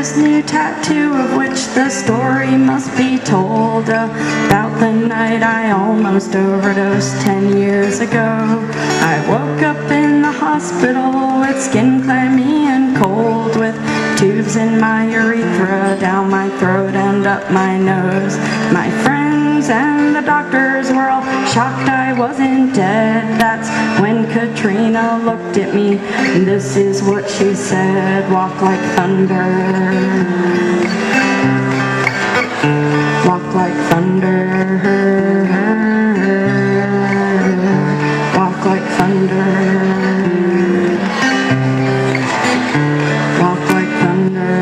this new tattoo of which the story must be told, about the night I almost overdosed 10 years ago. I woke up in the hospital with skin clammy and cold, with tubes in my urethra, down my throat and up my nose. My friends and the doctors were all shocked I wasn't dead. That's when Katrina looked at me, and this is what she said: walk like thunder, walk like thunder, walk like thunder, walk like thunder.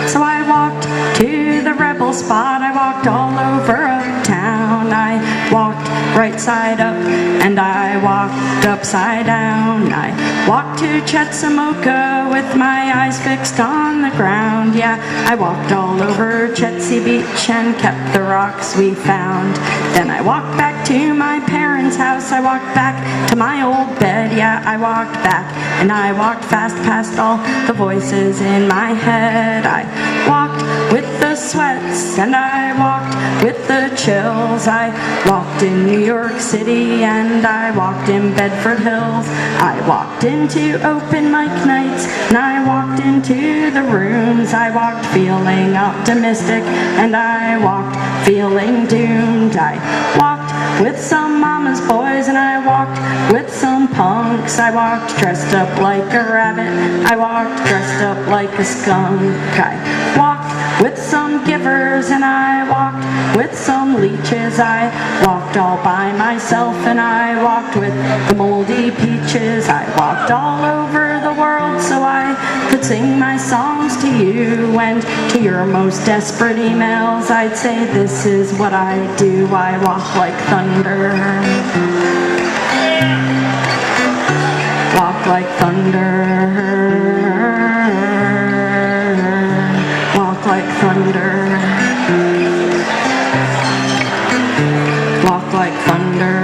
So I walked to the rebel spot, I walked all over uptown, I walked right side up and I walked upside down. I walked to Chetsamoka with my eyes fixed on the ground. Yeah, I walked all over Chetsea Beach and kept the rocks we found. Then I walked back to my parents' house, I walked back to my old bed. Yeah, I walked back and I walked fast past all the voices in my head. I walked with the sweats and I walked with the chills. I walked in New York City and I walked in Bedford Hills. I walked into open mic nights and I walked into the rooms. I walked feeling optimistic and I walked feeling doomed. I walked with some mama's boys and I walked with some punks. I walked dressed up like a rabbit, I walked dressed up like a skunk. I walked with some givers and I walked with some leeches. I walked all by myself and I walked with the moldy peaches. I walked all over the world so I could sing my songs to you, and to your most desperate emails I'd say this is what I do: I walk like thunder, walk like thunder, walk like thunder, walk like thunder.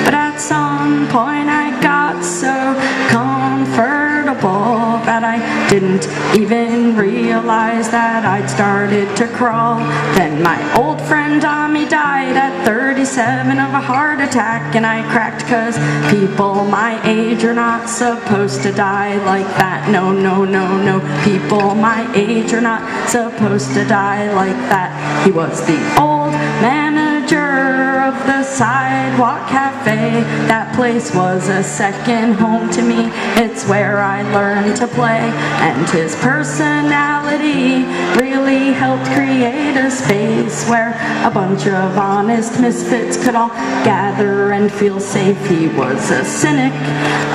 But at some point I got so comfortable that I didn't even realize that I'd started to crawl. Then my old friend Tommy died at 37 of a heart attack, and I cracked 'cause people my age are not supposed to die like that. No, no, no, no, people my age are not supposed to die like that. He was the old manager of the Sidewalk Cafe. That place was a second home to me. It's where I learned to play, and his personality really helped create a space where a bunch of honest misfits could all gather and feel safe. He was a cynic,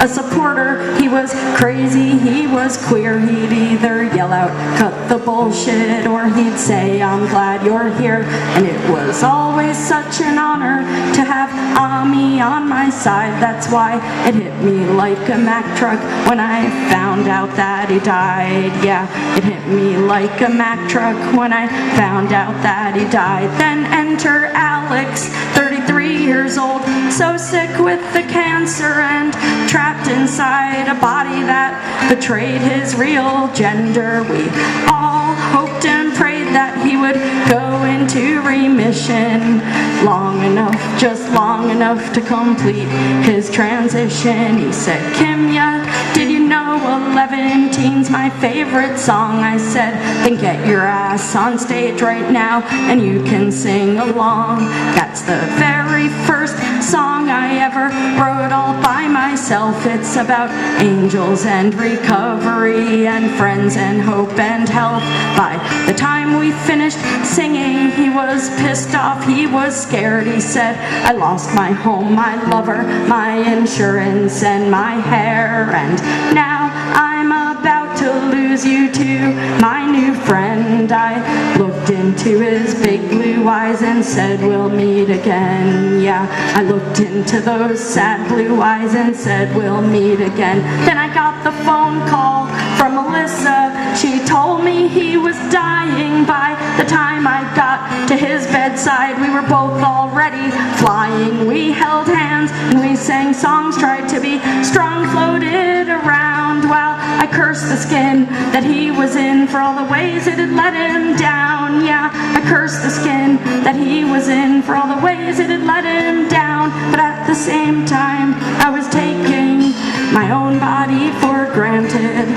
a supporter, he was crazy, he was queer. He'd either yell out, "Cut the bullshit," or he'd say, "I'm glad you're here." And it was always such an honor to have Ami on my side. That's why it hit me like a Mack truck when I found out that he died. Yeah, it hit me like a Mack truck when I found out that he died. Then enter Alex, 33 years old, so sick with the cancer and trapped inside a body that betrayed his real gender. We all hoped and prayed that he would go into remission long enough, just long enough to complete his transition. He said, "Kimya, did you know 11teen's my favorite song?" I said, "Then get your ass on stage right now and you can sing along." That's the very first song I ever wrote all by myself. It's about angels and recovery and friends and hope and health. By the time we finished singing, he was pissed off, he was scared. He said, "I lost my home, my lover, my insurance, and my hair, and now I'm about to lose you too, my new friend." I looked into his big blue eyes and said, "We'll meet again." Yeah, I looked into those sad blue eyes and said, "We'll meet again." Then I got the phone call from Melissa. She told me he was dying. By the time I got to his bedside, we were both already flying. We held hands friends, and we sang songs, tried to be strong, floated around while I cursed the skin that he was in for all the ways it had let him down. Yeah, I cursed the skin that he was in for all the ways it had let him down. But at the same time, I was taking my own body for granted.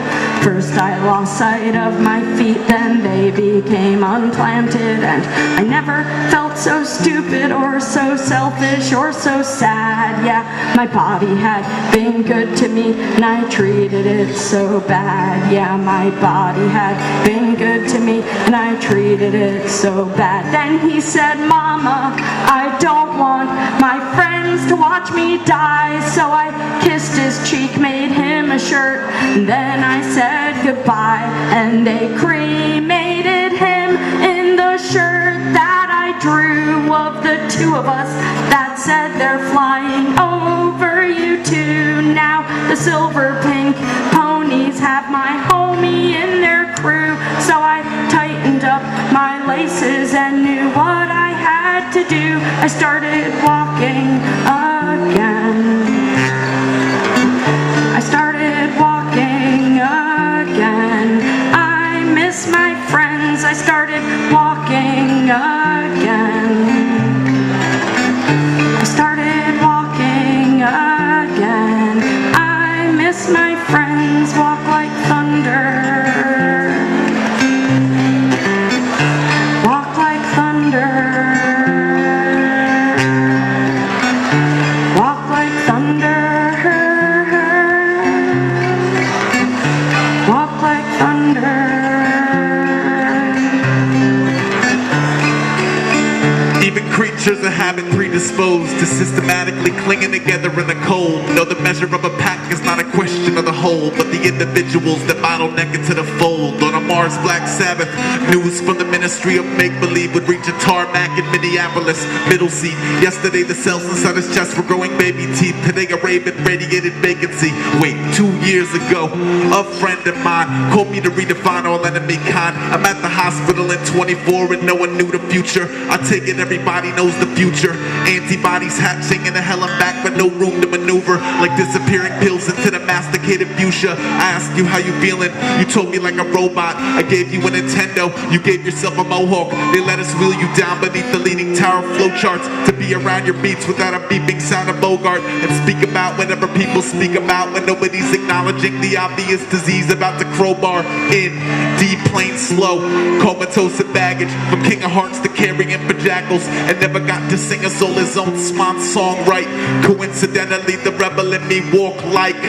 First I lost sight of my feet, then they became unplanted, and I never felt so stupid or so selfish or so sad. Yeah, my body had been good to me and I treated it so bad. Yeah, my body had been good to me and I treated it so bad. Then he said, Mama, I don't want my friends to watch me die. So I kissed his cheek, made him a shirt, and then I said goodbye, and they cremated him in the shirt that I drew of the two of us that said they're flying over you too. Now the silver pink ponies have my homie in their crew. So I tightened up my laces and knew what I had to do. I started walking again. I started walking again. I miss my friends. I started walking again. I started walking again. I miss my friends. Walk like thunder. Walk like thunder. Walk like thunder. Walk like thunder. Even creatures of habit predisposed to systematically clinging together in the cold. Know the measure of a pack is not a question of the whole, but the individuals that bottleneck into the fold. On a Mars Black Sabbath, news from the Ministry of Make-Believe would reach a tarmac in Minneapolis, middle seat. Yesterday the cells inside his chest were growing baby teeth. Today a raven radiated vacancy. Wait, 2 years ago, a friend of mine called me to redefine all enemy kind. I'm at the hospital in 24 and no one knew the future. I take it everybody knows the future. Antibodies hatching in the hell I'm back, but no room to maneuver. Like disappearing pills into the masticated fuchsia. I asked you how you feeling, you told me like a robot. I gave you a Nintendo, you gave yourself a mohawk. They let us wheel you down beneath the leaning tower flowcharts, to be around your beats without a beeping sound of Bogart, and speak about whatever people speak about when nobody's acknowledging the obvious disease about to crowbar in. Deep, plain, slow, comatose and baggage, from King of Hearts to carrying for jackals, and never got to sing a soul his own swan song right. Coincidentally, the rebel in me walk like